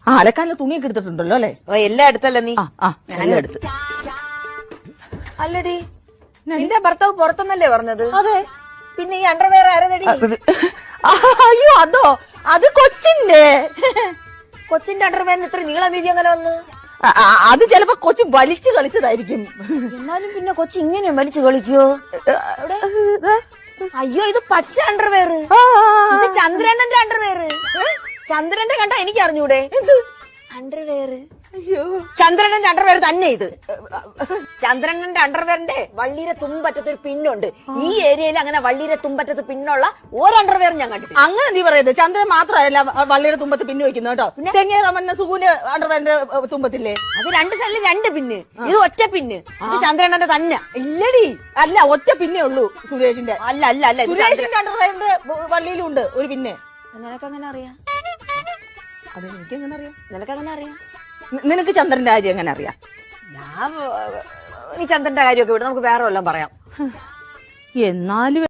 അലക്കാനുള്ള തുണിയൊക്കെ എടുത്തിട്ടുണ്ടല്ലോ അല്ലെ? എല്ലാം എടുത്തല്ലേ നീ? എല്ലാം എടുത്ത്. അല്ലടി, നിന്റെ ഭർത്താവ് പുറത്തെന്നല്ലേ പറഞ്ഞത്? അതെ. പിന്നെ ഈ അണ്ടർവെയർ ആരതടി? അയ്യോ അതോ, അത് കൊച്ചിന്റെ. കൊച്ചിന്റെ അണ്ടർവെയറിന് ഇത്ര നീളം വീതി അങ്ങനെ വന്ന്? അത് ചിലപ്പോ കൊച്ചു വലിച്ചു കളിച്ചതായിരിക്കും. എന്നാലും പിന്നെ കൊച്ചു ഇങ്ങനെ വലിച്ചു കളിക്കോ? അയ്യോ, ഇത് പച്ച അണ്ടർവെയർ. ഇത് ചന്ദ്രന്റെ അണ്ടർവെയർ. ചന്ദ്രന്റെ കണ്ട എനിക്ക് അറിഞ്ഞൂടെ? അണ്ടർവെയർ. അയ്യോ, ചന്ദ്രന്റെ അണ്ടർവെയർ തന്നെ ഇത്. ചന്ദ്രന്റെ അണ്ടർവെയറിന്റെ വള്ളിയുടെ തുമ്പറ്റത്ത് ഒരു പിന്നുണ്ട്. ഈ ഏരിയയിൽ അങ്ങനെ വള്ളിയുടെ തുമ്പറ്റത്ത് പിന്നുള്ള ഒരു അണ്ടർവെയർ ഞാൻ കണ്ടിട്ടില്ല. അങ്ങനെ നീ പറയുന്നത്? ചന്ദ്രൻ മാത്രമല്ല വള്ളിയുടെ തുമ്പത്ത് പിന്നു വെക്കുന്നത് കേട്ടോ. തെങ്ങേറ സുഖൂന് അണ്ടർവെയറിന്റെ തുമ്പത്തില്ലേ? അത് രണ്ട് സൈഡിൽ രണ്ട് പിന്ന്, ഇത് ഒറ്റ പിന്ന്. ഇത് ചന്ദ്രന്റെ തന്നെ. ഇല്ലടി, അല്ല, ഒറ്റ പിന്നേ ഉള്ളൂ സുരേഷിന്റെ. അല്ല അല്ല അല്ല, സുരേഷിന്റെ അണ്ടർവെയറിന്റെ വള്ളിയിലും ഉണ്ട് ഒരു പിന്നെ. നിനക്കെങ്ങനെ അറിയാം? അത് എനിക്ക് എങ്ങനെ അറിയാം? നിനക്കെങ്ങനെ അറിയാം? നിനക്ക് ചന്ദ്രന്റെ കാര്യം എങ്ങനെ അറിയാം? ഞാൻ നീ ചന്ദ്രന്റെ കാര്യമൊക്കെ വിട്, നമുക്ക് വേറെ വല്ലതും പറയാം. എന്നാലും